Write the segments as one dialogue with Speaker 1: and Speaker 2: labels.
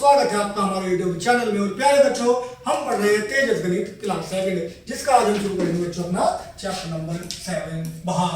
Speaker 1: स्वागत है आपका हमारे यूट्यूब चैनल में। और प्यारे बच्चों, हम पढ़ रहे हैं तेजस गणित क्लास 7, जिसका आज हम शुरू करेंगे बच्चों अपना चैप्टर नंबर 7 भाग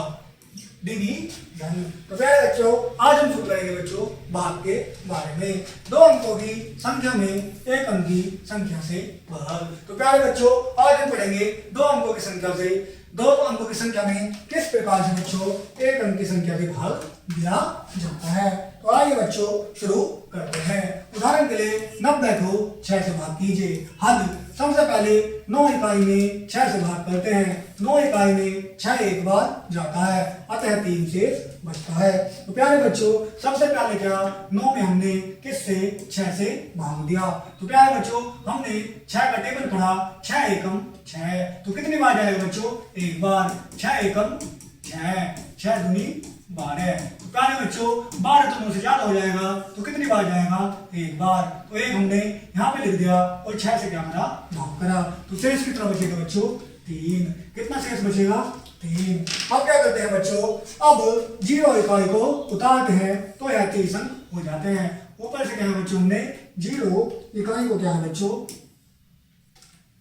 Speaker 1: डिवीजन। तो प्यारे बच्चों, आज हम शुरू करेंगे बच्चों भाग के बारे में। दो अंकों की संख्या में एक अंक की संख्या से भाग। तो प्यारे बच्चों, आज हम पढ़ेंगे दो अंकों की संख्या से, दो अंकों की संख्या में किस प्रकार से बच्चों एक अंक की संख्या से भाग दिया जाता है। तो आइए बच्चों शुरू करते हैं। उदाहरण के लिए 90 को 6 से भाग कीजिए। हद सबसे पहले 9 इकाई में 6 से भाग करते हैं। 9 इकाई में 6 एक बार जाता है, अतः 3 शेष बचता है। तो प्यारे बच्चों, सबसे पहले क्या 9 में हमने किससे 6 से भाग दिया। तो प्यारे बच्चों, हमने 6 का टेबल पढ़ा, 6 एकम 6। तो कितनी बार जाएगा बच्चों? एक बार। 6 एकम 6, 6 दूनी 12। तो प्यारे बच्चों, 12 तो 9 से ज्यादा हो जाएगा, तो कितनी बार जाएगा? एक बार। तो एक हमने यहाँ पे लिख दिया और 6 से क्या करा? भाग करा। तो शेष कितना बचेगा बच्चों? 3। कितना शेष बचेगा? 3। अब क्या करते हैं बच्चों? अब 0 इकाई को उतारते हैं तो यह 30 अंक हो जाते हैं। ऊपर से क्या है बच्चों? हमने 0 इकाई को क्या है बच्चों?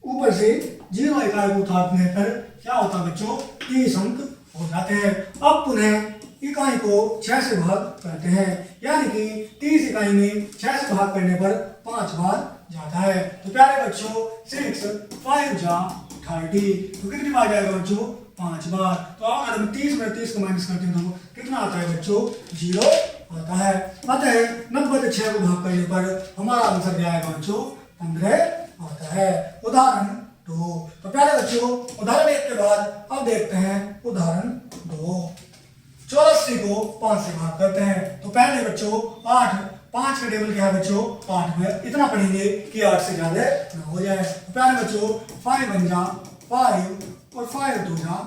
Speaker 1: ऊपर से 0 इकाई को उतारने पर क्या होता है बच्चों? 30 अंक हो जाते हैं। अब पुनः इकाई को 6 से भाग करते हैं, यानी कि 30 इकाई में 6 से भाग करने पर 5 बार जाता है। तो प्यारे बच्चों, 6 5 जा 30। तो कितनी बार जाएगा बच्चों? 5 बार। तो अगर हम 30 में 30 को माइनस करते हैं तो कितना आता है बच्चों? 0 आता है। अतः 90 से 6 को भाग करने पर हमारा आंसर क्या आएगा बच्चों? 15 आता है। उदाहरण 2। तो प्यारे बच्चों, उदाहरण 1 के बाद अब देखते हैं उदाहरण 2। 84 को 5 से भाग करते हैं। तो पहले बच्चों 8, 5 का टेबल क्या है बच्चों? 8 में इतना पढ़ेंगे कि 8 से ज्यादा ना हो जाए। तो प्यारे बच्चों 5 बन जा 5 और 5 2 जा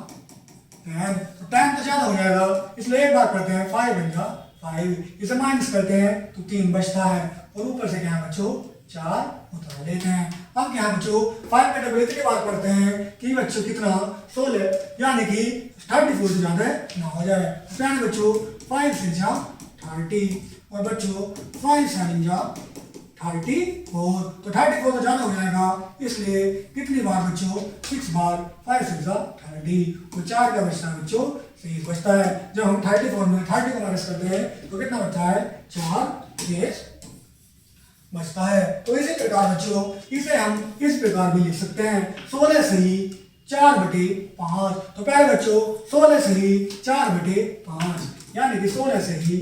Speaker 1: 10। तो 10 तो ज्यादा हो जाएगा, इसलिए एक बार करते हैं 5 बन जा 5। इसे माइनस करते हैं तो 3 बचता है और ऊपर से क्या है बच्चों? 4 उतार लेते हैं। अब क्या है बच्चों? 5 का टेबल इतनी बार पढ़ते हैं कि बच्चों कितना? 16, यानी कि 34 से ज्यादा ना हो जाए। प्यारे बच्चों 5 से जा 30 और बच्चों 5 7 जा 34। तो 34 तो ज्यादा हो जाएगा, इसलिए कितनी बार बच्चों? 6 बार। 5 6 जा 30 और 4 का बचता है बच्चों? 6 बचता है। जब हम 34 में 30 को माइनस करते हैं तो कितना बचता है? 4 शेष बचता है। तो इसी प्रकार बच्चों इसे हम इस प्रकार भी लिख सकते हैं, 16 से ही 4/5। तो प्यारे बच्चों 16 से ही 4/5, यानी कि 16 से ही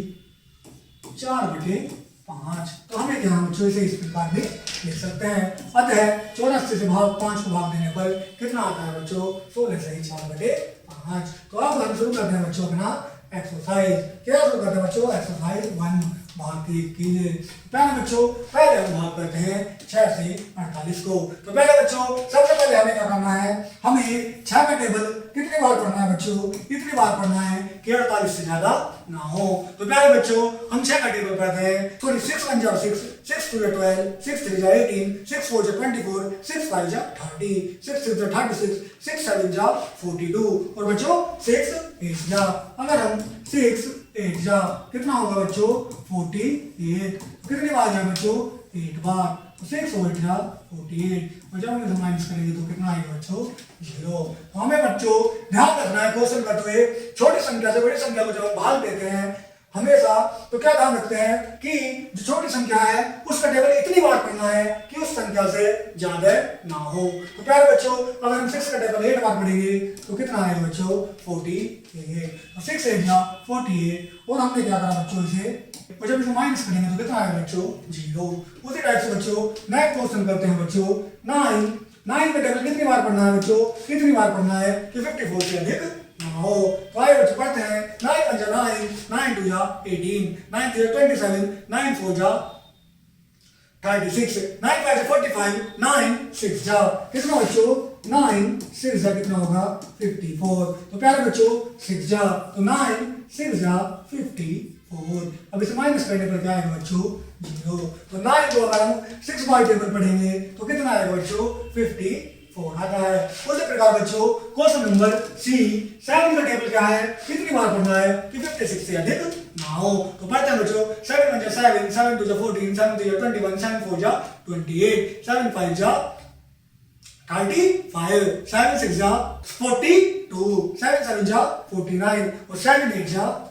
Speaker 1: 4/5। तो हमें क्या बच्चों इसे इस प्रकार भी लिख सकते हैं। अतः 84 से भाग 5 को भाग देने पर कितना आता है बच्चों? 16 से ही 4/5। तो अब हम शुरू करते हैं बच्चों अपना एक्सरसाइज। क्या शुरू करते हैं बच्चों? एक्सरसाइज 1 भाग कीजिए। पहले बच्चों पहले हम भाग करते हैं 6 से 48 को। तो पहले बच्चों सबसे पहले हमें क्या करना है? हमें 6 का टेबल कितनी बार पढ़ना है बच्चों? इतनी बार पढ़ना है कि 48 से ज्यादा ना हो। तो पहले बच्चों हम 6 का टेबल पढ़ते हैं। सॉरी 6 1 जा 6, 6 2 जा 12, 6 3 जा 18, 6 4 जा 24, 6 5 जा 30, 6 6 जा 36, 6 7 जा 42 और बच्चों 6 8 जा। अगर हम 6 8 जा कितना होगा बच्चों? 48। कितनी बार जाए बच्चों? 8 बार। तो 6 8 जा 48 और जब हम इसे माइनस करेंगे तो कितना आएगा बच्चों? 0। तो हमें बच्चों ध्यान रखना है क्वेश्चन करते हुए, छोटी संख्या से बड़ी संख्या को जब हम भाग देते हैं हमेशा, तो क्या ध्यान रखते हैं कि जो छोटी संख्या है उसका टेबल इतनी बार पढ़ना है कि उस संख्या से ज्यादा ना हो। तो प्यारे बच्चों अगर हम 6 का टेबल 8 बार पढ़ेंगे तो कितना आएगा बच्चों? 48। तो 6 8 जा 48 और हमने क्या करा बच्चों इसे, और जब इसे माइनस करेंगे तो कितना आएगा बच्चों? 0। उसी टाइप से बच्चों नेक्स्ट क्वेश्चन करते हैं बच्चों 9 का टेबल कितनी बार पढ़ना है बच्चों? कितनी बार पढ़ना है कि 54 से अधिक ना हो। तो आइए बच्चों पढ़ते हैं 9 1 जा 9, 9 2 जा 18, 9 3 जा 27, 9 4 जा 36, 9 5 जा 45, 9 6 जा कितना बच्चों? 9 6 जा कितना होगा? 54। तो प्यारे बच्चों 6 जा तो 9 6 जा 54। अब इसे माइनस करने पर क्या आएगा बच्चों? 0। तो 9 को अगर हम 6 बार टेबल पढ़ेंगे तो कितना आएगा बच्चों? 54। 4 आता है। उसी प्रकार बच्चों क्वेश्चन नंबर सी 7 का टेबल क्या है, कितनी बार पढ़ना है कि 56 से अधिक ना हो। तो पढ़ते हैं बच्चों 7 1 7 7 2 14 7 3 21 7 4 28 7 5 35 7 6 42 7 7 49 और 7 8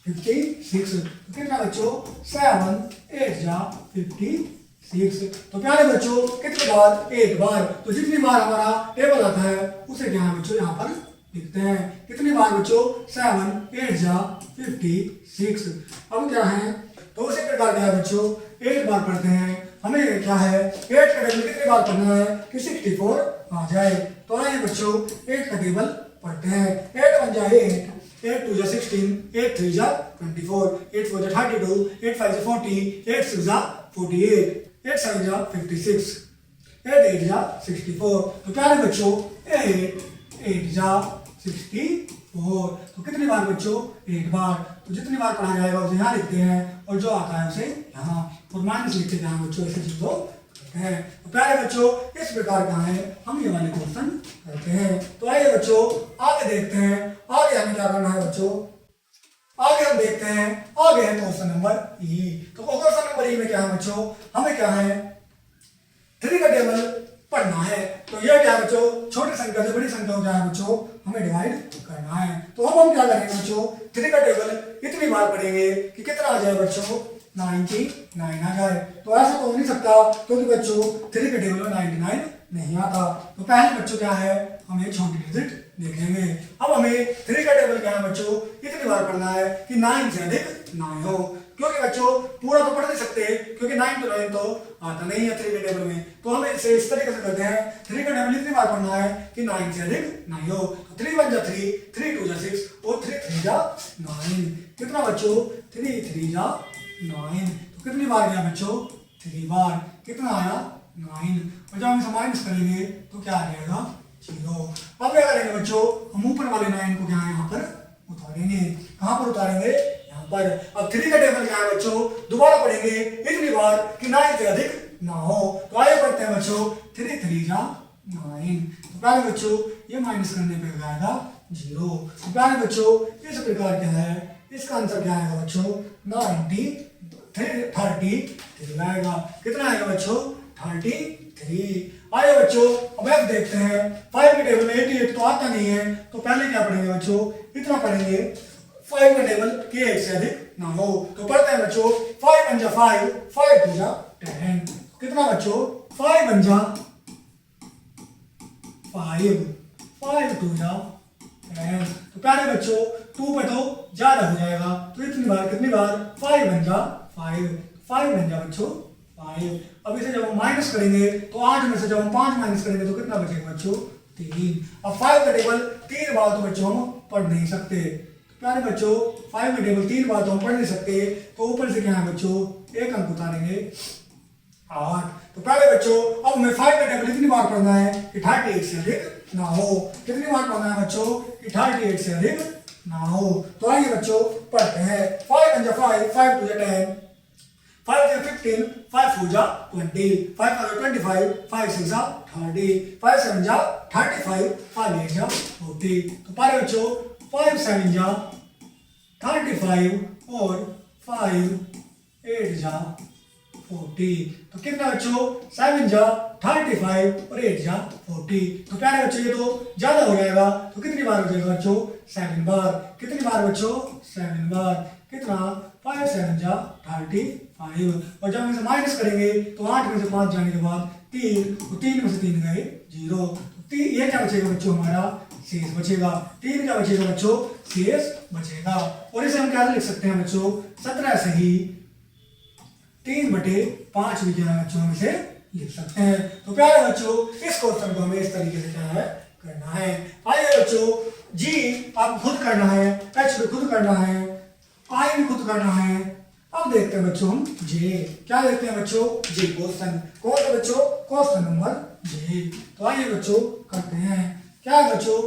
Speaker 1: 56। कितना बच्चों 7 8 56। तो प्यारे बच्चों कितनी बार, 8 बार। तो जितनी बार हमारा टेबल आता है उसे क्या है बच्चों यहाँ पर लिखते हैं। कितनी बार बच्चों 7 8 56। अब क्या है तो उसी प्रकार क्या है बच्चों 8 बार पढ़ते हैं। हमें क्या है 8 का टेबल कितनी बार पढ़ना है कि 64 आ जाए। तो आइए बच्चों 8 का टेबल पढ़ते हैं। 8 1 8 8 2 16 8 3 24 8 4 32 8 5 40 8 6 48 8 7 56 8 8 64। तो प्यारे बच्चों 8 8 64। तो कितनी बार बच्चों 8 बार। तो जितनी बार पढ़ा जाएगा उसे यहाँ लिखते हैं और जो आता है उसे यहाँ और माइनस लिखते हैं बच्चों, ऐसे चीजों करते हैं। तो प्यारे बच्चों इस प्रकार का है हम ये वाले क्वेश्चन करते हैं। तो आइए बच्चों आगे देखते हैं आगे हमें क्या करना है बच्चों। आगे हम देखते हैं आगे है क्वेश्चन नंबर ई। तो क्वेश्चन नंबर ई में क्या है बच्चों, हमें क्या है 3 का टेबल पढ़ना है। तो ये क्या है बच्चों छोटी संख्या से बड़ी संख्या हो जाए बच्चों हमें डिवाइड करना है। तो अब हम क्या करेंगे बच्चों 3 का टेबल इतनी बार पढ़ेंगे कि कितना आ जाए बच्चों 99 आ जाए। तो ऐसा तो हो नहीं सकता क्योंकि बच्चों 3 के टेबल में 99 नहीं आता। तो पहले बच्चों क्या है हमें छोटी डिजिट देखेंगे। अब हमें 3 का टेबल क्या है बच्चों इतनी बार पढ़ना है कि 9 से अधिक ना हो। क्योंकि बच्चों पूरा तो पढ़ नहीं सकते क्योंकि 9 to 9 तो आता नहीं है 3 के टेबल में। तो हम इसे इस तरीके से करते हैं 3 का टेबल इतनी बार पढ़ना है कि 9 से अधिक नहीं हो। तो 3 1 3 3 2 6 और 3 3 9। कितना बच्चों 3 3 9। तो कितनी बार गया बच्चों 3 बार। कितना आया 9। और जब हम इसे माइनस करेंगे तो क्या आ जाएगा 0। अब क्या करेंगे बच्चों हम ऊपर वाले 9 को क्या है यहाँ पर उतारेंगे। कहाँ पर उतारेंगे यहाँ पर। अब 3 का टेबल क्या है बच्चों दोबारा पढ़ेंगे इतनी बार कि 9 से अधिक ना हो। तो आगे पढ़ते हैं बच्चों 3 3 9। तो प्यारे बच्चों ये माइनस करने पे आएगा 0। तो प्यारे बच्चों इस प्रकार क्या है इसका आंसर क्या आएगा बच्चों 33 आएगा। कितना आएगा बच्चों 33। आइए बच्चों अब F देखते हैं। 5 के टेबल में 88 तो आता नहीं है तो पहले क्या पढ़ेंगे बच्चों इतना पढ़ेंगे 5 का टेबल के 1 से अधिक ना हो। तो पढ़ते हैं बच्चों 5 1 5 5 2 10। कितना बच्चों 5 1 5 5 2 10। तो प्यारे बच्चों 2 पे तो ज्यादा हो जाएगा तो इतनी बार कितनी बार 5 1 5 1 बच्चों 5। अब इसे जब हम माइनस करेंगे तो 8 में से जब हम 5 माइनस करेंगे तो कितना बचेगा बच्चों 3। अब 5 का टेबल 3 बार तो बच्चों हम पढ़ नहीं सकते। तो प्यारे बच्चों 5 का टेबल 3 बार तो हम पढ़ नहीं सकते तो ऊपर से क्या है बच्चों एक अंक उतारेंगे 8। तो प्यारे बच्चों अब हमें 5 का टेबल इतनी बार पढ़ना है कि 38 से अधिक ना हो। कितनी बार पढ़ना है बच्चों कि 38 से अधिक ना हो। तो आइए बच्चों पढ़ते हैं 5 1 5 5 2 10 5 15 5 4 20 5 5 25 5 6 30 5 7 35 5 8 40। तो प्यारे बच्चों 5 7 35 और 5 8 40। तो कितना बच्चों 7 35 और 8 40। तो प्यारे बच्चों ये तो ज्यादा हो जाएगा तो कितनी बार हो जाएगा बच्चों 7 बार। कितनी बार बच्चों 7 बार। कितना 5 7 35। और जब हम इसे माइनस करेंगे तो 8 में से 5 जाने के बाद 3 तो 3 में से 3 गए 0। तो ये क्या बचेगा बच्चों हमारा शेष बचेगा। 3 क्या बचेगा बच्चों शेष बचेगा। और इसे हम क्या लिख सकते हैं बच्चों 17 से ही 3/5 भी क्या है बच्चों हम इसे लिख सकते हैं। तो प्यारे बच्चों इस क्वेश्चन को हमें इस तरीके से क्या है करना है। आइए बच्चों जी आप खुद करना है, एच भी खुद करना है, आई भी खुद करना है। अब देखते हैं बच्चों हम जे। क्या देखते हैं बच्चों जे क्वेश्चन। कौन सा बच्चों क्वेश्चन नंबर जे। तो आइए बच्चों करते हैं। क्या है बच्चों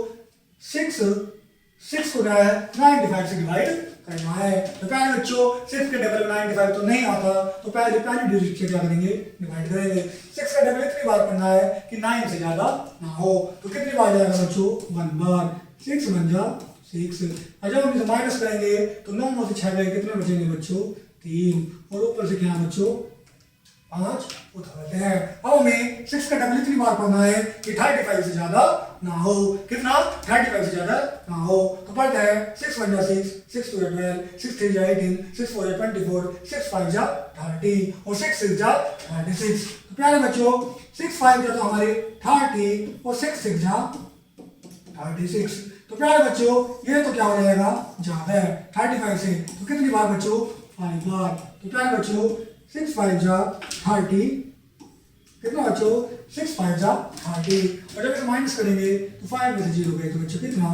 Speaker 1: 6 को क्या है 95 से डिवाइड करना है। तो पहले बच्चों 6 के डबल 95 तो नहीं आता, तो पहले पहली डिजिट से क्या करेंगे, डिवाइड करेंगे। 6 का डबल इतनी बार करना है कि 9 से ज्यादा ना हो। तो कितनी बार जाएगा बच्चों, 1 बार। 6 बन जा 6। और जब हम इसे माइनस करेंगे तो 9 में से 6 गए, कितने बचेंगे बच्चों, 3। और ऊपर से क्या बच्चों, 5 उठाते हैं। अब हमें 6 का डबल इतनी बार पढ़ना है कि 35 से ज्यादा ना हो। कितना, 35 से ज्यादा ना हो। तो पढ़ते हैं 6 1 जा 6, 6 2 जा 12, 6 3 जा 18, 6 4 जा 24, 6 5 जा 30 और 6 6 जा 36। तो प्यारे बच्चों 6 5 जा तो हमारे 30 और 6 6 जा 36। तो प्यारे बच्चों ये तो क्या हो जाएगा, ज्यादा है 35 से। तो कितनी बार बच्चों, 5 बार। तो प्यारे बच्चों 6 5 जा 30, कितना बच्चों, 6 5 जा 30। और जब इसे माइनस करेंगे तो 5 में से 0 गए तो बच्चों कितना,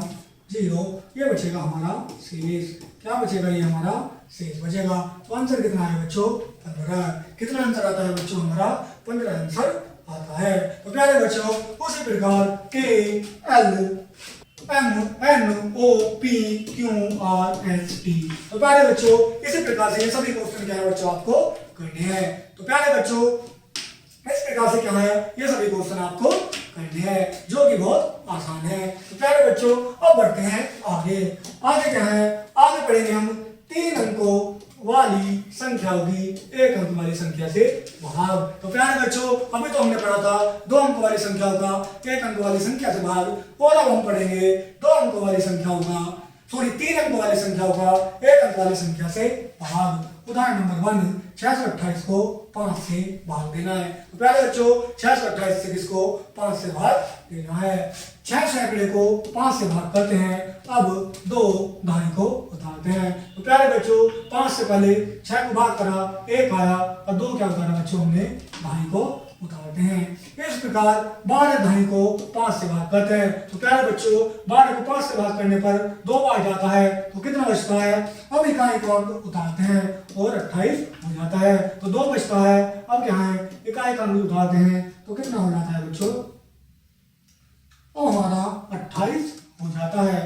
Speaker 1: 0। ये बचेगा हमारा शेष। क्या बचेगा, ये हमारा शेष बचेगा। तो आंसर कितना है बच्चों, 15। कितना आंसर आता है बच्चों, हमारा 15 आंसर आता है। तो प्यारे बच्चों उसी प्रकार KL MNOPQRST। तो प्यारे बच्चों इसी प्रकार से ये सभी क्वेश्चन क्या है बच्चों, आपको करने हैं। तो प्यारे बच्चों इस प्रकार से क्या है, ये सभी क्वेश्चन आपको करने हैं, जो कि बहुत आसान है। तो प्यारे बच्चों अब बढ़ते हैं आगे। आगे क्या है, आगे पढ़ेंगे हम 3 अंकों वाली संख्या होगी 1 अंक वाली संख्या से भाग। तो प्यारे बच्चों अभी तो हमने पढ़ा था 2 अंक वाली संख्या का 1 अंक वाली संख्या से भाग, और अब हम पढ़ेंगे 2 अंक वाली संख्या का, सॉरी 3 अंक वाली संख्या का 1 अंक वाली संख्या से भाग। उदाहरण नंबर 1, 628 को 5 से भाग देना है। तो प्यारे बच्चों 628 से किसको, 5 से भाग देना है। 6 सैकड़े को 5 से भाग करते हैं। अब 2 दहाई को उतारते हैं। तो प्यारे बच्चों 5 से पहले 6 को भाग करा, 1 आया, और 2 क्या उतारा बच्चों, हमने दहाई को उतारते हैं। इस प्रकार 12 दहाई को 5 से भाग करते हैं। तो प्यारे बच्चों 12 को 5 से भाग करने पर 2 बार जाता है, तो कितना बचता है, अब इकाई को अंक उतारते हैं और 28 हो जाता है। तो 2 बचता है, अब क्या है, इकाई का अंक उतारते हैं तो कितना हो जाता है बच्चों, और हमारा 28 हो जाता है।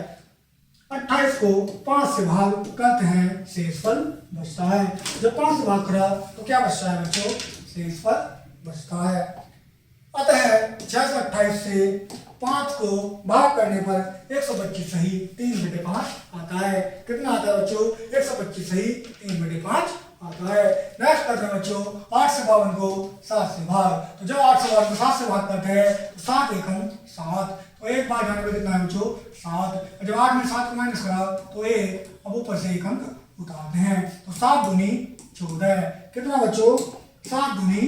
Speaker 1: 28 को 5 से भाग करते हैं, शेषफल बचता है। जब 5 से भाग करा तो क्या बचता है बच्चों, शेषफल बचता है। अतः 628 से 5 को भाग करने पर 125 सही 3/5 आता है। कितना आता है बच्चों, 125 सही 3/5 आता है। नेक्स्ट करते हैं बच्चों 8 से 52 को 7 से भाग। तो जब 8 से 52 को 7 से भाग करते हैं तो 7 एकम 7, तो एक बार जाने पर कितना है बच्चों, 7। जब 8 में 7 को माइनस करा तो 1, अब ऊपर से 1 अंक उतारते हैं। तो 7 दूनी 14, कितना बच्चों, 7 दूनी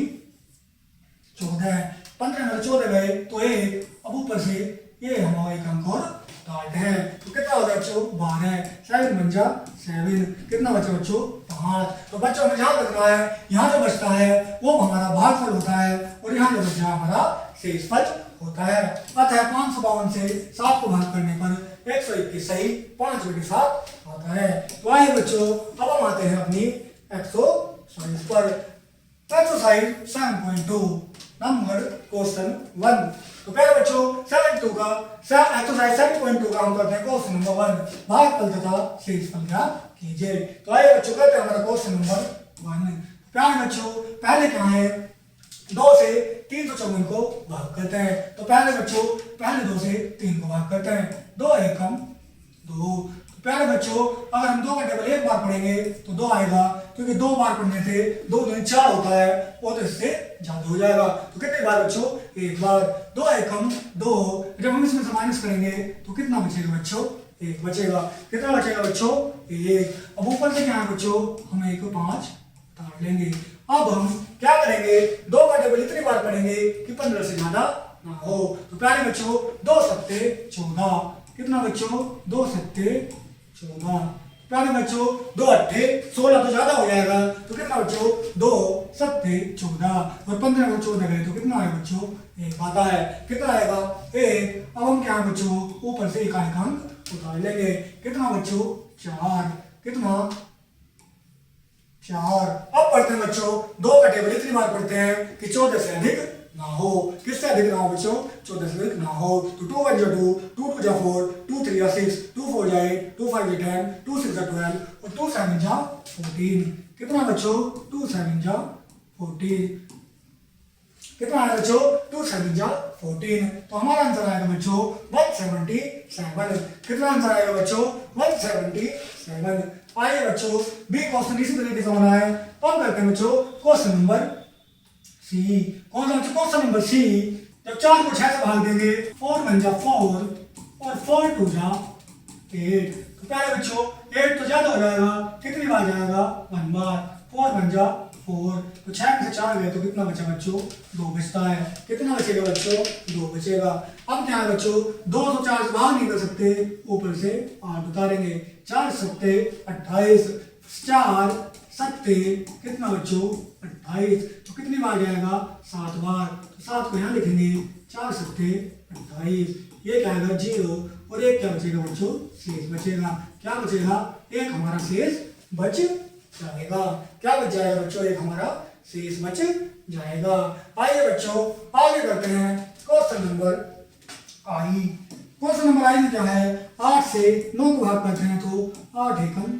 Speaker 1: 14। 15 में 14 गए तो 1, अब ऊपर से ये हमारा 1 अंक और उतारते हैं। तो कितना होगा बच्चों, 12। 7 बन जा 7, कितना बचा बच्चों, 5। तो बच्चों हमें ध्यान रखना है, यहाँ जो बचता है वो हमारा भागफल होता है, और यहाँ जो बचा हमारा शेषफल होता है। अतः 552 से 7 को भाग करने पर 121 सही 5/7 आता है। तो आइए बच्चों अब हम आते हैं अपनी एक्सरसाइज पर। Exercise 7.2 number question 1। तो पहले बच्चों 7.2 का एक्सरसाइज 7.2 का हम करते हैं क्वेश्चन नंबर 1, भागफल तथा शेषफल ज्ञात कीजिए। तो आइए बच्चों करते हैं हमारा क्वेश्चन नंबर 1। प्यारे बच्चों पहले क्या है, 2 से 354 को भाग करते हैं। तो पहले बच्चों पहले 2 से 3 को भाग करते हैं, 2 एकम 2। प्यारे बच्चों अगर हम 2 का टेबल एक बार पढ़ेंगे तो 2 आएगा, क्योंकि 2 बार पढ़ने से 2 दूनी 4 होता है, वो तो इससे ज्यादा हो जाएगा। तो कितने बार बच्चों, 1 बार। 2 एकम 2, जब हम इसमें से माइनस करेंगे तो कितना बचेगा बच्चों, 1 बचेगा। कितना बचेगा बच्चों, 1। अब ऊपर से क्या है बच्चों, हम 1 को 5 उतार लेंगे। अब हम क्या करेंगे, 2 का टेबल इतनी बार पढ़ेंगे कि 15 से ज्यादा ना हो। तो प्यारे बच्चों 2 सत्ते 14, कितना बच्चों, 2 सत्ते 14। प्यारे बच्चों 2 अट्ठे 16 तो ज्यादा हो जाएगा, तो कितना बच्चों, 2 सत्ते 14, और 15 को 14 गए तो कितना आएगा बच्चों, 1 आता है। कितना आएगा, 1। अब हम क्या है बच्चों, ऊपर से इकाई का अंक उतार लेंगे। कितना बच्चों, 4। कितना, 4। अब पढ़ते हैं बच्चों 2 का टेबल इतनी बार पढ़ते हैं कि 14 से अधिक ना हो। किससे अधिक ना हो बच्चों? 14 से अधिक ना हो। तो 2 1 जा 2, 2 2 जा 4, 2 3 जा 6, 2 4 जा 8, 2 5 जा 10, 2 6 जा 12 और 2 7 जा 14। कितना बच्चों? 2 7 जा 14। कितना है बच्चों? 2 7 जा 14। तो हमारा आंसर आएगा बच्चों 177। कितना आंसर आएगा बच्चों? 177। आइए बच्चों बी क्वेश्चन इसी तरीके से होना है। तो हम करते हैं बच्चों क्वेश्चन नंबर सी। कौन सा बच्चों? Question number C. जब 4 को 6 से भाग देंगे, 4 1 जा 4 और 4 2 जा 8। तो पहले बच्चों 8 तो ज्यादा हो जाएगा, कितनी बार जाएगा? 1 बार। 4 1 जा 4, तो 6 में से 4 गए तो कितना बचा बच्चों? 2 बचता है। कितना बचेगा बच्चों? 2 बचेगा। अब क्या है बच्चों? 2 तो 4 से भाग नहीं कर सकते, ऊपर से 8 उतारेंगे। 4 सत्ते 28, 4 सत्ते कितना बच्चों? 28। तो कितनी बार जाएगा? 7 बार। तो 7 को यहाँ लिखेंगे, 4 सत्ते 28। ये क्या आएगा? 0 और एक क्या बचेगा बच्चों? शेष बचेगा। क्या बचेगा? एक हमारा शेष बच जाएगा। क्या बच जाएगा बच्चों? एक हमारा शेष बच जाएगा। आइए बच्चों आगे करते हैं क्वेश्चन नंबर आई। क्वेश्चन नंबर आई में क्या है? 8 से 9 को भाग करते हैं तो 8 एकम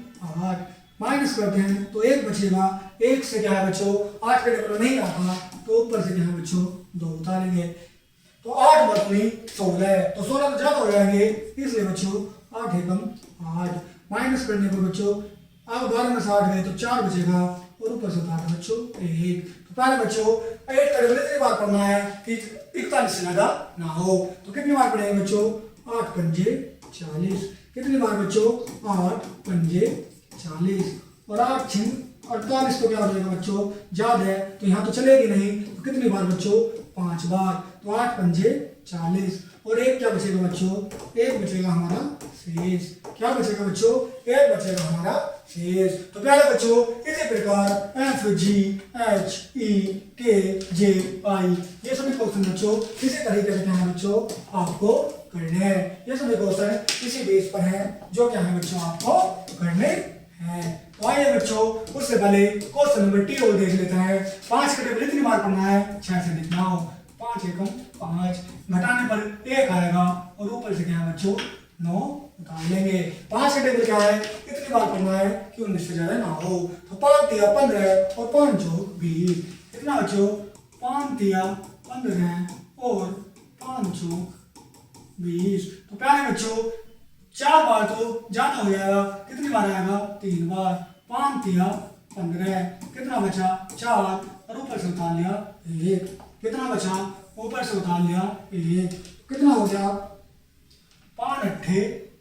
Speaker 1: 8, माइनस करते हैं तो 1 बचेगा। 1 से क्या है बच्चों? 8 के टेबल में नहीं आता तो ऊपर से क्या है बच्चों? 2 उतारेंगे। तो 8 बदली 16, तो 16 तो ज्यादा हो जाएंगे, इसलिए बच्चों 8 एकम 8, माइनस करने पर बच्चों अब 12 में से 8 गए तो 4 बचेगा और ऊपर से उतारना बच्चों 1। तो पहले बच्चों 8 का टेबल इतनी बार पढ़ना है कि 41 से ज्यादा ना हो। तो कितनी बार पढ़ेंगे बच्चों? 8 पंजे 40। कितनी बार बच्चों? 8 पंजे 40 और 8 छिंद 48। तो क्या हो जाएगा बच्चों? याद है तो यहाँ तो चलेगी नहीं, तो कितनी बार बच्चों? 5 बार। तो 8 पंजे 40 और एक क्या बचेगा बच्चों? एक बचेगा हमारा शेष। क्या बचेगा बच्चों? एक बचेगा हमारा शेष। तो प्यारे बच्चों इसी प्रकार एफ जी एच ई के जे आई ये सभी क्वेश्चन बच्चों इसी तरीके से क्या है बच्चों आपको करने हैं। ये सभी क्वेश्चन इसी बेस पर हैं जो क्या है बच्चों आपको करने हैं। तो आइए बच्चों उससे पहले क्वेश्चन नंबर टी और देख लेते हैं। 5 का टेबल इतनी बार पढ़ना है, 6 से लिखना हो। 5 एकम 5, घटाने पर 1 आएगा और ऊपर से क्या है बच्चों? 9 उतार लेंगे। 5 का टेबल क्या है? इतनी बार पढ़ना है कि 19 से ज्यादा ना हो। तो 5 तिया 15 और 5 चौक 20। कितना बच्चों? 5 तिया 15 और 5 चौक 20। तो प्यारे बच्चों 4 बार तो ज्यादा हो जाएगा, कितनी बार आएगा? 3 बार। 5 तिया 15, कितना बचा? 4 और ऊपर से उतार लिया 1। कितना बचा? ऊपर से उतार लिया 1। कितना हो गया? 5 अट्ठे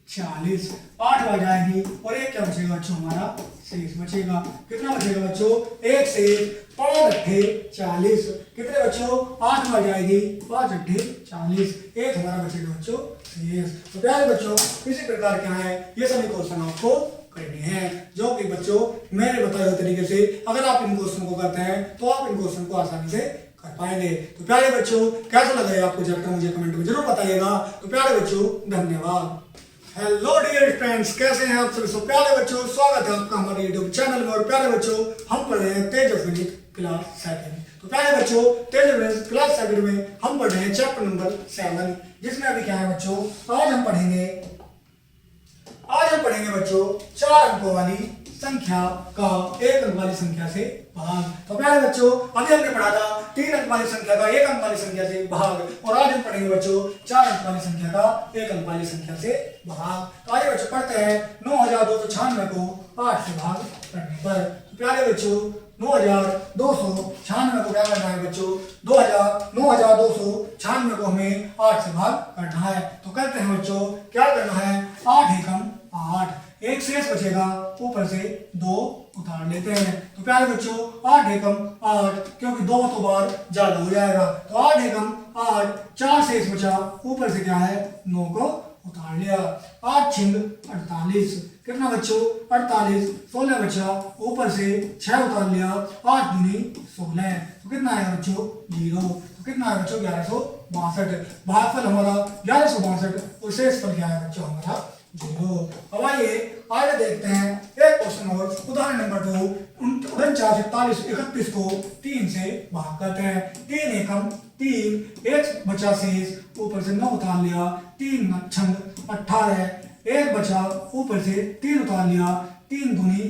Speaker 1: 40। 8 बार जाएगी और एक क्या बचेगा बच्चों? हमारा शेष बचेगा। कितना बचेगा बच्चों? एक शेष। 5 अट्ठे 40। कितने बच्चों? 8 बार जाएगी, 5 अट्ठे 40। एक हमारा बचेगा बच्चों शेष। तो प्यारे बच्चों इसी प्रकार क्या है ये सभी क्वेश्चन आपको करने हैं जो कि बच्चों मेरे बताए हुए तरीके से अगर आप इन क्वेश्चन को करते हैं तो आप इन क्वेश्चन को आसानी से कर पाएंगे। तो प्यारे बच्चों कैसा लगा है आपको चैप्टर मुझे कमेंट में जरूर बताइएगा। तो प्यारे बच्चों धन्यवाद। हेलो डियर फ्रेंड्स, कैसे हैं आप सभी? सो प्यारे बच्चों स्वागत है आपका हमारे यूट्यूब चैनल में। और प्यारे बच्चों हम पढ़ रहे हैं तेजस्विनी क्लास 7। तो प्यारे बच्चों तेजस्विनी क्लास 7 में हम पढ़ रहे हैं चैप्टर नंबर 7 जिसमें अभी क्या है बच्चों आज हम पढ़ेंगे बच्चों 4 अंकों वाली संख्या का 1 अंक वाली संख्या से भाग। तो प्यारे बच्चों अभी हमने पढ़ा था 3 अंक वाली संख्या का 1 अंक वाली संख्या से भाग और आज हम पढ़ेंगे बच्चों 4 अंक वाली संख्या का 1 अंक वाली संख्या से भाग। तो आइए बच्चों पढ़ते हैं 9296 को 8 से भाग करने पर। तो प्यारे बच्चों 9296 को क्या करना है बच्चों? 9296 को हमें 8 से भाग करना है। तो करते हैं बच्चों क्या करना है? 8 एकम 8, एक शेष बचेगा, ऊपर से 2 उतार लेते हैं। तो प्यारे बच्चों 8 एकम 8 क्योंकि 2 तो बार ज्यादा हो जाएगा। तो 8 एकम 8, 4 शेष बचा, ऊपर से क्या है? 9 को उतार लिया। 8 छिंद 48। कितना बच्चों? 48। 16 बचा, ऊपर से 6 उतार लिया। 8 दूनी 16। तो कितना आएगा बच्चों? 0। तो कितना आएगा बच्चों? 1162। भागफल हमारा 1162 और शेषफल क्या है बच्चों? हमारा 0। अब आइए आगे देखते हैं एक क्वेश्चन और उदाहरण नंबर 2। 49, 41, 31 को 3 से भाग करते हैं। 3 एकम 3, एक बचा शेष, ऊपर से 9 उतार लिया, 3 छंग 18, एक बचा, ऊपर से 3 उतार लिया, 3 दूनी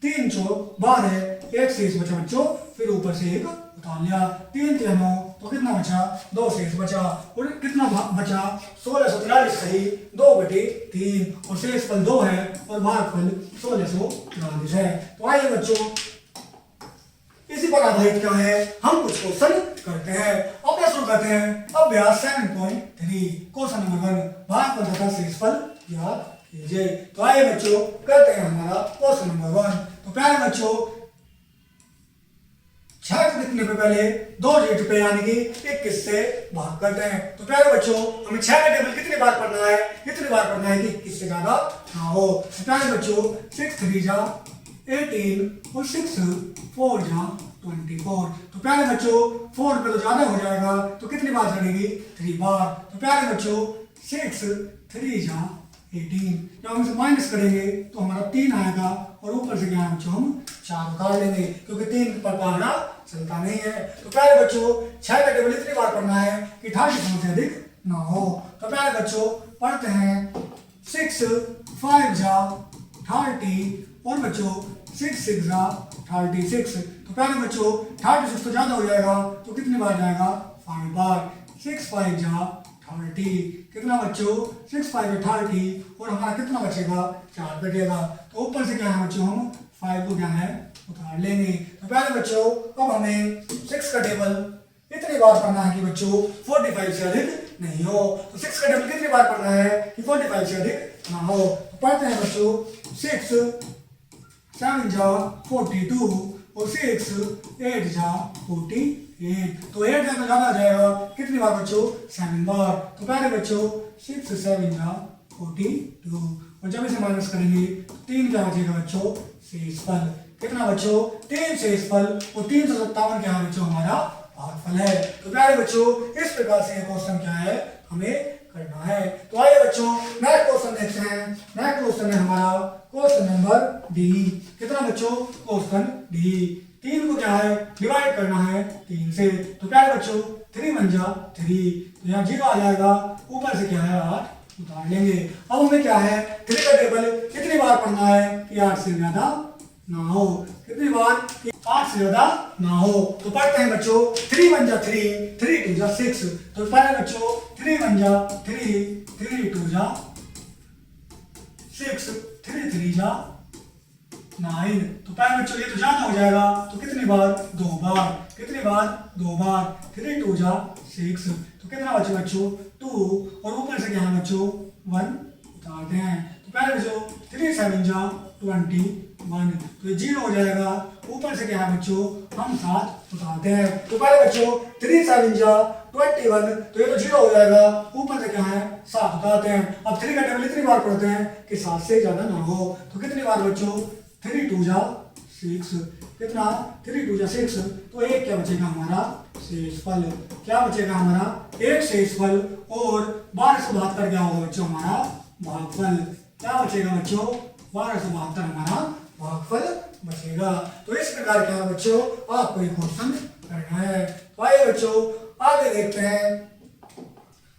Speaker 1: 3 चौक 12, एक शेष बचा बच्चों, फिर ऊपर से एक उतार लिया, 3 3 9, तो कितना बचा, 2 शेष बचा, और कितना बचा, 1643 सही 2/3, और शेषफल 2 है और भागफल 1643 है। तो आइए बच्चों इसी पर आधारित क्या है, हम कुछ क्वेश्चन करते हैं। अब शुरू करते हैं अभ्यास 7.3, क्वेश्चन नंबर 1, भागफल तथा शेषफल याद कीजिए। तो आइए बच्चों करते हैं हमारा क्वेश्चन नंबर 1। तो प्यारे बच्चों 6 को कितने पे पहले 2 डिजिट पे यानी कि 21 से भाग करते हैं। तो प्यारे बच्चों हमें 6 का टेबल कितनी बार पढ़ना है, कितनी बार पढ़ना है कि 21 से ज्यादा ना हो। तो प्यारे बच्चों 6 3 जा 18 और 6 4 जा 24। तो प्यारे बच्चों 4 पे तो ज्यादा हो जाएगा, तो कितनी बार चढ़ेगी, 3 बार। तो प्यारे बच्चों 6 3 जा 18, जब हम इसे माइनस करेंगे तो हमारा 3 आएगा, और ऊपर से क्या है बच्चों, हम 4 उतार लेंगे क्योंकि 3 पर पढ़ना चलता नहीं है। तो प्यारे बच्चों 6 का टेबल इतनी बार पढ़ना है कि 28 से अधिक ना हो। तो प्यारे बच्चों पढ़ते हैं 6 5 जा 30, और बच्चों 6 6 जा 36। तो प्यारे बच्चों 36 तो ज्यादा हो जाएगा, तो कितनी बार जाएगा, 5 बार। 6 5 जा 30, कितना बच्चों, 6 5 30, और हमारा कितना बचेगा, 4 बचेगा। तो ऊपर से क्या है बच्चों, हम 5 को क्या है उतार लेंगे। तो प्यारे बच्चों अब हमें 6 का टेबल इतनी बार पढ़ना है कि बच्चों 45 से अधिक नहीं हो। तो 6 का टेबल कितनी बार पढ़ना है कि 45 से अधिक ना हो। तो पढ़ते हैं बच्चों 6 7 जा 42, और 6 8 जा 48। तो 8 ज्यादा ज्यादा आ जाएगा, कितनी बार बच्चों, 7 बार। तो प्यारे बच्चों 6 7 जा 42, और जब इसे माइनस करेंगे तो 3 क्या बचेगा बच्चों, शेषफल। कितना बच्चों, 3 शेषफल, और 357 क्या है बच्चों, हमारा भागफल है। तो प्यारे बच्चों इस प्रकार से क्वेश्चन क्या है हमें करना है। तो आइए बच्चों नेक्स्ट क्वेश्चन देखते हैं। नेक्स्ट क्वेश्चन है हमारा क्वेश्चन नंबर डी। कितना बच्चों, क्वेश्चन डी। 3 को क्या है डिवाइड करना है 3 से। तो प्यारे बच्चों 3 1 जा 3, तो यहाँ 0 आ जाएगा, ऊपर से क्या है 8 उतार लेंगे। अब हमें क्या है 3 का टेबल कितनी बार पढ़ना है कि 8 से ज्यादा ना हो। कितनी बार कि 8 से ज्यादा ना हो। तो पढ़ते हैं बच्चों 3 1 जा 3, 3 2 जा 6। तो पहले बच्चों 3 1 जा 3, 3 2 जा 6, 3 3 जा 9। तो पहले बच्चों ये तो ज्यादा हो जाएगा, तो कितनी बार, 2 बार। कितनी बार, 2 बार। 3 2 जा 6, तो कितना बचे बच्चों, 2, और ऊपर से क्या है बच्चों 1 उतारते हैं। तो पहले बच्चों 3 7 जा 21, तो ये 0 हो जाएगा, ऊपर से क्या है बच्चों, हम 7 उतारते हैं। तो पहले बच्चों 3 7 जा 21, तो ये तो 0 हो जाएगा, ऊपर से क्या है 7 उतारते हैं। अब 3 का टेबल इतनी बार पढ़ते हैं कि 7 से ज्यादा ना हो। तो कितनी बार बच्चों, 3 2 जा 6, कितना, 3 2 जा 6, तो एक क्या बचेगा हमारा, शेषफल। क्या बचेगा हमारा, एक शेषफल, और 1272 क्या होगा बच्चों, हमारा भागफल। क्या बचेगा बच्चों, 1272 हमारा भागफल बचेगा। तो इस प्रकार क्या बच्चों आपको एक क्वेश्चन करना है। तो आइए बच्चों आगे देखते हैं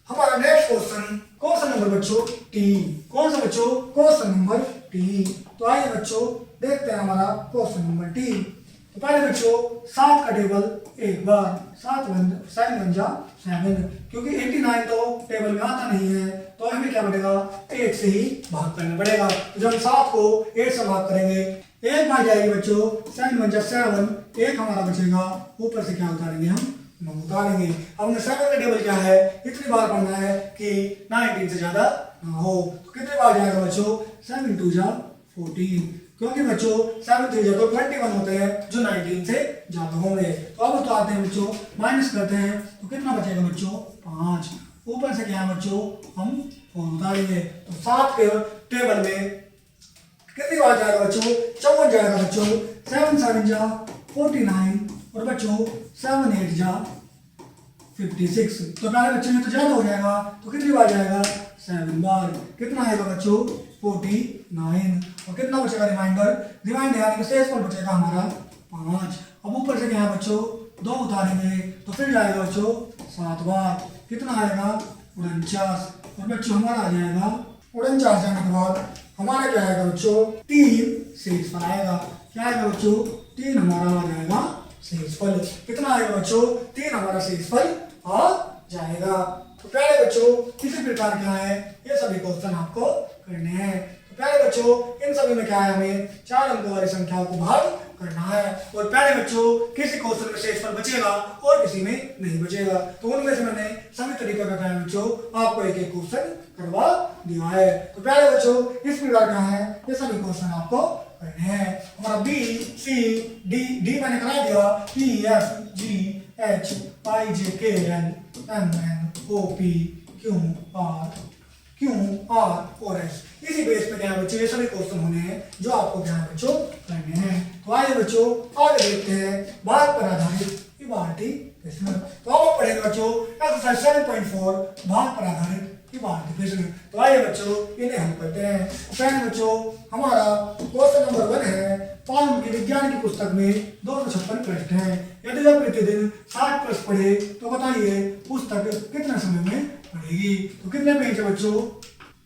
Speaker 1: हमारा नेक्स्ट क्वेश्चन, क्वेश्चन नंबर बच्चों टी। कौन सा बच्चों, क्वेश्चन नंबर टी। तो आइए बच्चों देखते हैं हमारा क्वेश्चन नंबर टी। तो पहले बच्चों 7 का टेबल एक बार, 7 1 जा 7, क्योंकि 89 तो टेबल में आता नहीं है, तो हमें क्या बनेगा, 1 से ही भाग करना पड़ेगा। तो जब 7 को 1 से भाग करेंगे, 1 बार जाएगी बच्चों, 7 1 जा 7, 1 हमारा बचेगा, ऊपर से क्या उतारेंगे हम, 9 उतारेंगे। अब हमने 7 का टेबल क्या है, इतनी बार पढ़ना है कि 19 से ज्यादा ना हो। तो कितनी बार जाएगा बच्चों, 7 2 जा 14, क्योंकि बच्चों 7 3 जा तो 21 होते हैं जो 19 से ज्यादा होंगे। तो अब तो आते हैं बच्चों माइनस करते हैं, तो कितना बचेगा बच्चों, 5, ऊपर से क्या है बच्चों, हम 4 उतारेंगे। तो 7 के टेबल में कितनी बार जाएगा बच्चों, 54 जाएगा बच्चों, 7 7 जा 49, और बच्चों 7 8 जा 56। तो पहले बच्चों ये तो ज्यादा हो जाएगा, तो कितनी बार जाएगा, 7 बार। कितना आएगा बच्चों 49। और कितना बचेगा रिमाइंडर यानी कि शेषफल बचेगा हमारा 5। अब ऊपर से क्या है बच्चों 2 उतारेंगे तो फिर जाएगा बच्चों 7 बार। कितना आएगा 49। और बच्चों हमारा आ जाएगा 49 जाने के बाद हमारा क्या आएगा बच्चों 3 शेषफल आएगा। क्या आएगा बच्चों 3 हमारा आ जाएगा शेषफल। कितना आएगा बच्चों 3 हमारा शेषफल आ जाएगा। तो प्यारे बच्चों किसी प्रकार क्या है ये सभी क्वेश्चन आपको करने हैं। तो प्यारे बच्चों इन सभी में क्या है हमें 4 अंकों वाली संख्याओं को भाग करना है। और प्यारे बच्चों किसी क्वेश्चन में शेषफल बचेगा और किसी में नहीं बचेगा। तो उनमें से मैंने सभी तरीकों का क्या है बच्चों आपको एक एक क्वेश्चन करवा दिया है। तो प्यारे बच्चों इस प्रकार क्या है ये सभी क्वेश्चन आपको करने हैं। हमारा बी सी डी मैंने करा दिया, E F G H I J K L M N O P Q R और एस। इसी बेस पे क्या है बच्चों ये सभी क्वेश्चन होने हैं जो आपको क्या है बच्चों करने हैं। तो आइए बच्चों आगे देखते हैं भाग पर आधारित इबारती प्रश्न। तो अब हम पढ़ेंगे बच्चों एक्सरसाइज 7.4 भाग पर आधारित इबारती प्रश्न। तो आइए बच्चों इन्हें हम करते हैं। पहले बच्चों हमारा क्वेश्चन नंबर 1 है पाल की विज्ञान की पुस्तक में 256 प्रश्न है। यदि आप प्रतिदिन 60 प्रश्न पढ़े तो बताइए पुस्तक कितने समय में पढ़ेगी। तो कितने पेज है बच्चों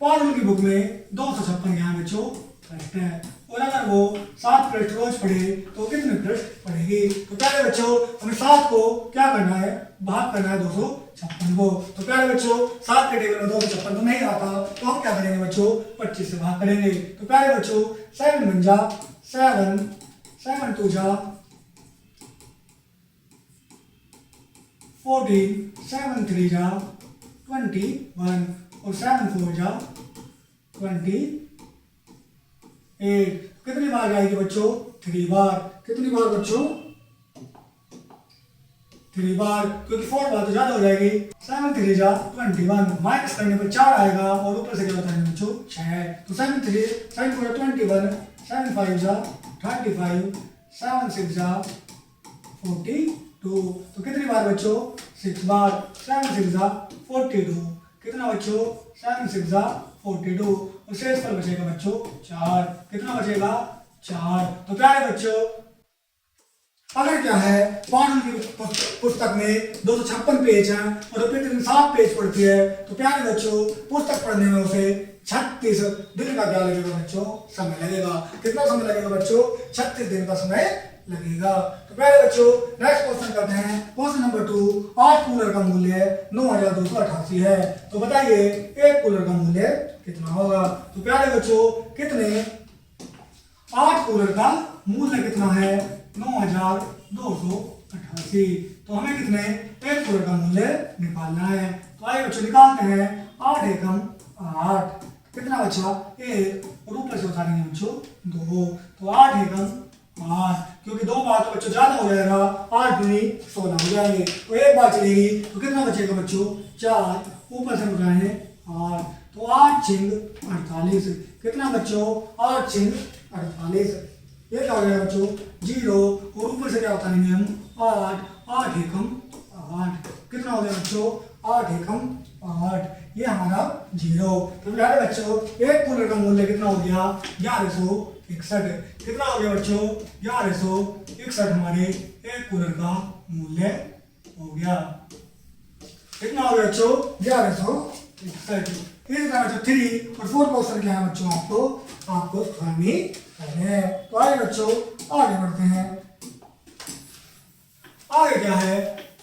Speaker 1: पाल की बुक में 256 यहाँ बच्चों प्रश्न है। और अगर वो 7 पृष्ठ रोज पढ़े तो कितने पृष्ठ पढ़ेगी। तो प्यारे बच्चों हमें 7 को क्या करना है भाग करना है 256 को। तो प्यारे बच्चों 7 के टेबल में 256 तो नहीं आता तो हम क्या करेंगे बच्चों 25 से भाग करेंगे। तो प्यारे बच्चों 7 बन जा 7 2 जा 14 7 3 जा 21 और 7 4 जा 28। कितनी बार जाएगी बच्चों 3 बार। कितनी बार बच्चों 3 बार क्योंकि 4 बार तो ज्यादा हो जाएगी। 7 3 जा 21 माइनस करने पर 4 आएगा और ऊपर से क्या होता है बच्चों 6। तो 7 4 जा 21 7 5 जा 35 7 6 जा 42। तो कितनी बार बच्चों 6 बार 7 6 जा 42। कितना बच्चों 7 6 जा 42 और शेषफल बचेगा बच्चों 4। कितना बचेगा 4। तो प्यारे बच्चों अगर क्या है पारुल की पुस्तक में 256 पेज है और प्रतिदिन 7 पेज पढ़ती है तो प्यारे बच्चों पुस्तक पढ़ने में उसे 36 दिन का क्या लगेगा बच्चों समय लगेगा। कितना समय लगेगा बच्चों 36 दिन का समय लगेगा। तो प्यारे बच्चों नेक्स्ट क्वेश्चन करते हैं। क्वेश्चन नंबर 2 8 कूलर का मूल्य 9288 है। तो बताइए एक कूलर का मूल्य कितना होगा। तो प्यारे बच्चों कितने 8 कूलर का मूल्य कितना है 9288। तो हमें कितने एक कूलर का मूल्य निकालना है। तो आइए बच्चों निकालते हैं 8 एकम 8। कितना बचा 1 और ऊपर से उतारेंगे बच्चों 2। तो 8 एकम 8 क्योंकि 2 बार तो बच्चों ज्यादा हो जाएगा 8 दूनी 16 हो जाएंगे। तो एक बार चलेगी तो कितना बचेगा बच्चों 4 ऊपर से उठाएंगे 8। तो 8 छिंग 48। कितना बच्चों 8 छिंग 48। ये क्या हो जाएगा बच्चों 0 और ऊपर से क्या उतारेंगे हम 8 एकम 8। कितना हो गया बच्चों 8 एकम 8। ये हमारा 0। तो प्यारे बच्चों एक कूलर का मूल्य कितना हो गया 1161। कितना हो गया बच्चों 1161 हमारे एक कूलर का मूल्य हो गया। कितना हो गया बच्चों 1161। इसी तरह बच्चों 3 और 4 क्वेश्चन क्या है बच्चों आपको करनी है। तो आगे बच्चों आगे बढ़ते हैं। आगे क्या है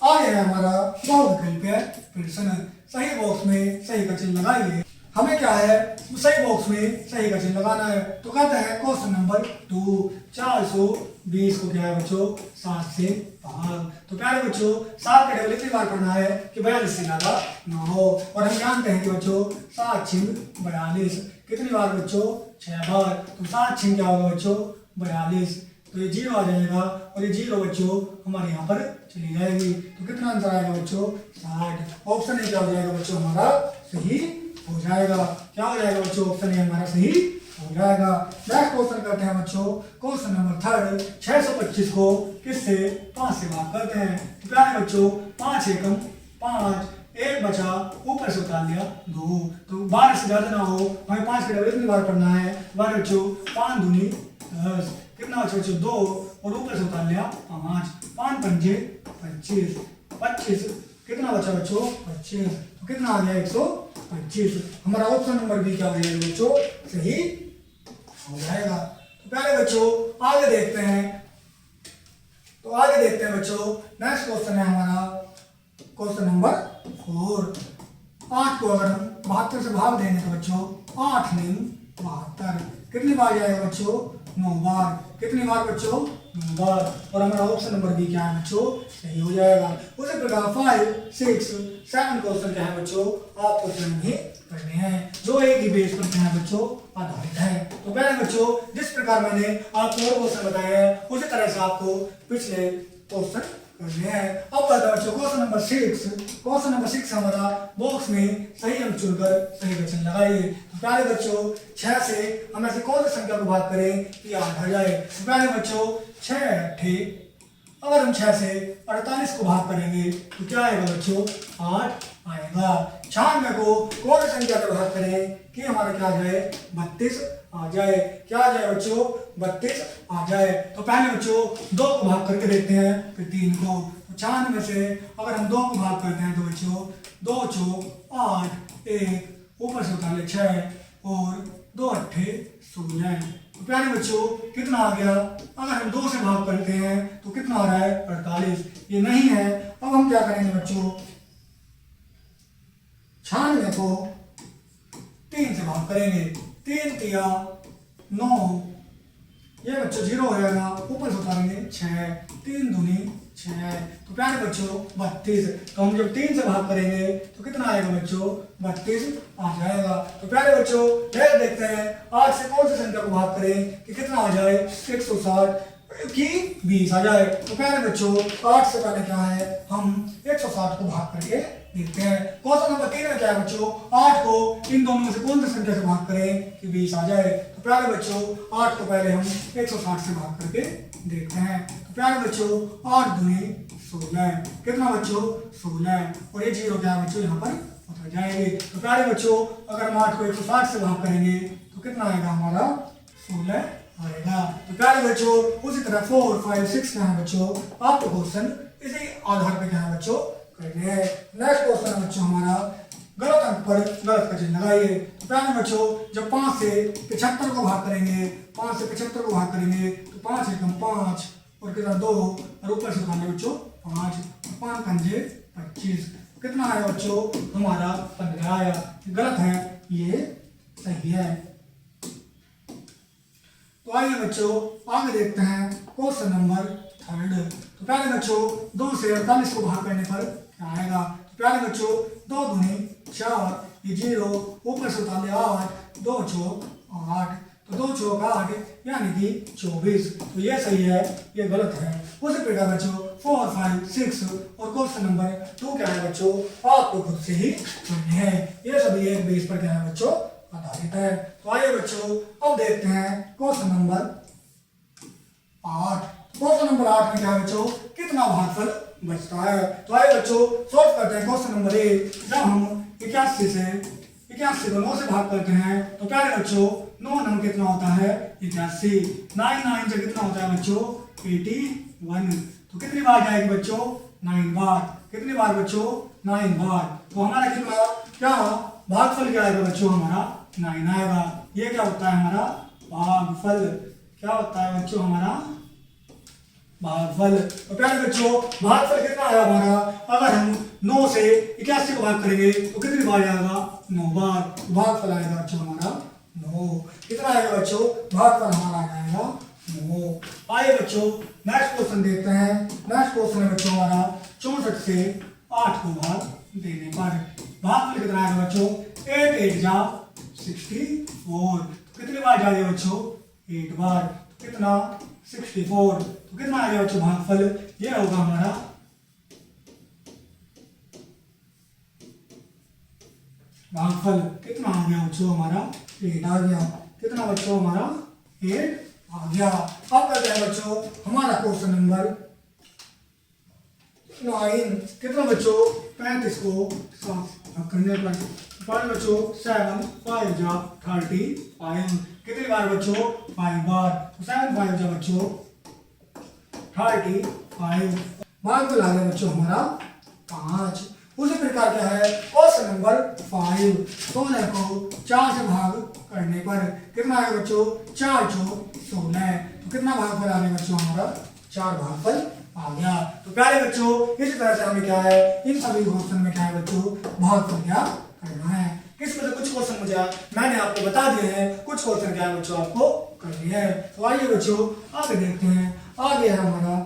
Speaker 1: आगे है हमारा बहुविकल्पीय प्रश्न। सही बॉक्स में सही का चिन्ह लगाइए। हमें क्या है सही बॉक्स में सही का चिन्ह लगाना है। तो कहते हैं क्वेश्चन नंबर 2 420 को क्या है बच्चों 7 से भाग। तो प्यारे बच्चों 7 के टेबल इतनी बार करना है कि 42 से ज्यादा ना हो। और हम जानते हैं कि बच्चों 7 छिंग 42। कितनी बार बच्चों 6 बार। तो 7 छिंग क्या होगा बच्चों 42। तो ये 0 आ जाएगा और ये 0 बच्चों हमारे यहाँ पर चली जाएगी। तो कितना आंसर आएगा बच्चों 60। ऑप्शन ए क्या हो जाएगा बच्चों हमारा सही हो जाएगा। क्या हो जाएगा बच्चों ऑप्शन ए हमारा सही हो जाएगा। नेक्स्ट क्वेश्चन करते हैं बच्चों क्वेश्चन नंबर 3 625 को किससे 5 से भाग करते हैं। तो प्यारे बच्चों 5 एकम 5 एक बचा, ऊपर से उतार लिया 2। तो 12 से ज्यादा ना हो, हमें 5 के डबल कितनी बार पढ़ना है, 12 बच्चों 5 दूनी 10, कितना बचा बच्चों 2 और ऊपर से उतार लिया 5, 5 पंजे 25, 25 कितना बचा बच्चों 25, तो कितना आ गया 125। हमारा ऑप्शन नंबर बी क्या हो जाएगा बच्चों, सही हो जाएगा। तो पहले बच्चों आगे देखते हैं, तो आगे देखते हैं बच्चों, नेक्स्ट क्वेश्चन है हमारा क्वेश्चन नंबर 4। 8 को अगर हम 72 से भाग देंगे तो बच्चों 8 नहीं 72, कितनी बार जाएगा बच्चों 9 बार, कितनी बार बच्चों 9 बार, और हमारा ऑप्शन नंबर बी क्या है बच्चों, सही हो जाएगा। उसी प्रकार 5, 6, 7 क्वेश्चन क्या है बच्चों, आपको स्वयं ही करने हैं, जो एक ही बेस पर क्या है बच्चों आधारित है। तो पहले बच्चों जिस प्रकार मैंने आपको और क्वेश्चन बताए हैं उसी तरह से आपको पिछले क्वेश्चन करने हैं। अब बताओ बच्चों क्वेश्चन नंबर 6। क्वेश्चन नंबर 6 हमारा बॉक्स में सही अंक चुनकर सही वचन लगाइए। तो पहले बच्चों 6 से हम ऐसे कौन सी संख्या को भाग करें कि 8 आ जाए। तो पहले बच्चों 6 8, अगर हम 6 से 48 को भाग करेंगे तो क्या आएगा बच्चों 8 आएगा। 96 को कौन सी संख्या को भाग करें कि हमारा क्या आ जाए 32 आ जाए, क्या आ जाए बच्चों 32 आ जाए। तो पहले बच्चों 2 को भाग करके देखते हैं, फिर 3 को। 96 से अगर हम 2 को भाग करते हैं तो बच्चों 2 चौक 8, 1 ऊपर से उतार ले 6 और 2 8 16। तो प्यारे बच्चों कितना आ गया, अगर हम 2 से भाग करते हैं तो कितना आ रहा है 48, ये नहीं है। अब हम क्या करेंगे बच्चों 96 को 3 से भाग करेंगे, 3 तिया 9, ये बच्चों 0 हो जाएगा, ऊपर से उतारेंगे 6, 3 दूनी 6। तो प्यारे बच्चों 32, तो हम जब 3 से भाग करेंगे तो कितना आएगा बच्चों 32 आ जाएगा। तो प्यारे बच्चों यह देखते हैं 8 से कौन सी संख्या को भाग करें कि कितना आ जाए 160 की 20 आ जाए। तो प्यारे बच्चों 8 से पहले क्या है, हम 160 को भाग करके देखते हैं। क्वेश्चन नंबर 3 में क्या है बच्चों, 8 को इन दोनों में से कौन सी संख्या से भाग करें कि 20 आ जाए। तो प्यारे बच्चों 8 को पहले हम 160 से भाग करके देखते हैं। तो प्यारे बच्चों 8 दूनी 16, कितना बच्चों 16, और ये 0 क्या है बच्चों यहाँ पर उतर जाएंगे। तो प्यारे बच्चों अगर हम 8 को 160 से भाग करेंगे तो कितना आएगा हमारा 16 आएगा। तो प्यारे बच्चों उसी तरह 4, 5, 6 क्या है बच्चों, आपको क्वेश्चन इसी आधार पे क्या है बच्चों करने हैं। नेक्स्ट क्वेश्चन है बच्चों हमारा गलत अंक पर गलत का चिन्ह लगाइए। तो प्यारे बच्चों जब 5 से 75 को भाग करेंगे, 5 से 75 को भाग करेंगे तो 5 एकम 5 और कितना 2 और ऊपर से उठाने बच्चों 5, 5 पंजे 25, कितना आया बच्चों हमारा 15 आया। गलत है, ये सही है। तो आइए बच्चों आगे देखते हैं क्वेश्चन नंबर 3। तो प्यारे बच्चों 2 से 48 को भाग करने पर क्या आएगा। तो प्यारे बच्चों 2 दूनी 4, ये 0 ऊपर से उतार लिया 8, 2 चौक 8, तो 2 चौक 8 यानी कि 24। तो ये सही है, ये गलत है। उसी प्रकार बच्चों 4, 5, 6 और क्वेश्चन नंबर 2 क्या है बच्चों, आपको खुद से ही करने हैं। ये सभी एक बेस पर क्या है बच्चों आधारित है। तो आइए बच्चों अब देखते हैं क्वेश्चन नंबर 8। क्वेश्चन नंबर 8 में क्या है बच्चों, कितना भागफल बचता है। तो आइए बच्चों सॉल्व करते हैं क्वेश्चन नंबर 1। जब हम 81 को 9 से भाग करते हैं तो प्यारे बच्चों 9 नंबर कितना होता है 81, 9 से कितना होता है बच्चों 81। तो कितनी बार जाएगी बच्चों 9 बार, कितनी बार बच्चों 9 बार। तो हमारा कितना क्या भागफल क्या आएगा बच्चों, हमारा 9 आएगा। ये क्या होता है हमारा भागफल, क्या होता है बच्चों हमारा भागफल। तो प्यारे बच्चों भागफल कितना आया हमारा, अगर हम 9 से 81 को भाग करेंगे तो कितनी बार आएगा 9 बार। भागफल आएगा बच्चों हमारा 9। कितना आएगा बच्चों भागफल हमारा आ जाएगा 9। आइए बच्चों नेक्स्ट क्वेश्चन देखते हैं। नेक्स्ट क्वेश्चन है बच्चों हमारा 64 से 8 को भाग देने पर भागफल कितना आएगा बच्चों 8 8 जा 64। कितनी बार जाएगा बच्चों 8 बार। तो कितना 64। तो कितना आ गया बच्चों भागफल, ये होगा हमारा भागफल कितना आ गया बच्चों हमारा 8 आ गया। कितना बच्चों हमारा 8 आ गया। अब करते हैं बच्चों हमारा क्वेश्चन नंबर 9 कितना बच्चों 35 को 7 करने पर 5 बच्चों 7 5 जा 35 कितनी बार बच्चों 5 बार तो 7 5 जा बच्चों 35 भाग में लाने बच्चों हमारा 5। उसी प्रकार क्या है क्वेश्चन नंबर 5 16 को 4 से भाग करने पर कितना आएगा बच्चों 4 चौक 16 तो कितना भाग पर आने बच्चों हमारा 4 भाग पर आ गया। तो प्यारे बच्चों इसी तरह से हमें क्या है इन सभी क्वेश्चन में क्या है बच्चों भाग पर क्या करना है। किस वजह कुछ क्वेश्चन मुझे मैंने आपको बता दिए हैं, कुछ क्वेश्चन क्या है बच्चों आपको करनी है। तो आइए बच्चों आगे देखते हैं। आगे है हमारा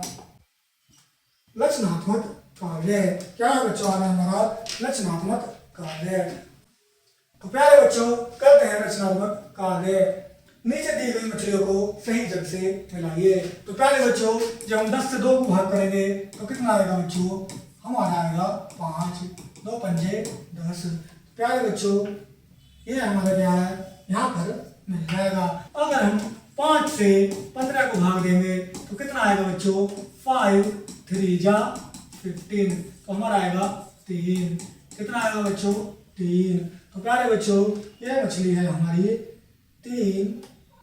Speaker 1: रचनात्मक कार्य। क्या है बच्चों आगे हमारा रचनात्मक कार्य। तो प्यारे बच्चों करते हैं रचनात्मक कार्य। नीचे दी गई मछलियों को सही जगह से मिलाइए। तो प्यारे बच्चों जब हम 10 से 2 को भाग करेंगे तो कितना आएगा बच्चों हमारा आएगा 5 2 पंजे 10। प्यारे बच्चों ये हमारा क्या है यहाँ पर मिल जाएगा। अगर हम 5 से 15 को भाग देंगे तो कितना आएगा बच्चों 5 3 जा 15 तो हमारा आएगा 3। कितना आएगा बच्चों 3। तो प्यारे बच्चों ये मछली है हमारी 3,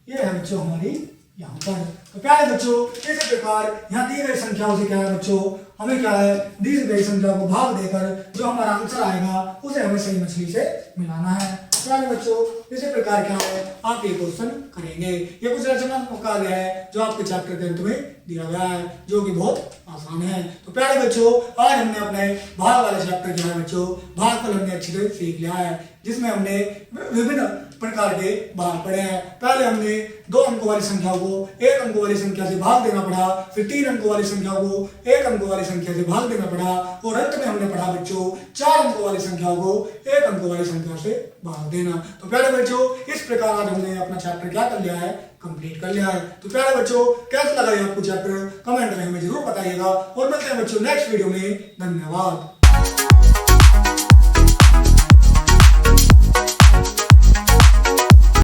Speaker 1: ये है बच्चों हमारी यहाँ पर। तो प्यारे बच्चों इसी प्रकार यहाँ दी गई संख्याओं से क्या है बच्चों हमें क्या है दी गई संख्या को भाग देकर जो हमारा आंसर आएगा उसे हमें सही मछली से मिलाना है। प्यारे बच्चों इसी प्रकार क्या है आप ये क्वेश्चन करेंगे। ये कुछ रचनात्मक कार्य है जो आपके चैप्टर के अंत में दिया गया है जो कि बहुत आसान है। तो प्यारे बच्चों आज हमने अपने भाग वाले चैप्टर जो है बच्चों भागफल हमने अच्छी तरह सीख लिया है, जिसमें हमने विभिन्न प्रकार के भाग पढ़े हैं। पहले हमने 2 अंकों वाली संख्याओं को 1 अंक वाली संख्या से भाग देना पड़ा, फिर 3 अंकों वाली संख्याओं को 1 अंक वाली संख्या से भाग देना पड़ा और अंत में हमने पढ़ा बच्चों 4 अंकों वाली संख्याओं को 1 अंक वाली संख्या से भाग देना। तो प्यारे बच्चों इस प्रकार आज हमने अपना चैप्टर क्या कर लिया है कंप्लीट कर लिया है। तो प्यारे बच्चों कैसा लगा आपको चैप्टर कमेंट में हमें जरूर बताइएगा और मिलते हैं बच्चों नेक्स्ट वीडियो में। धन्यवाद।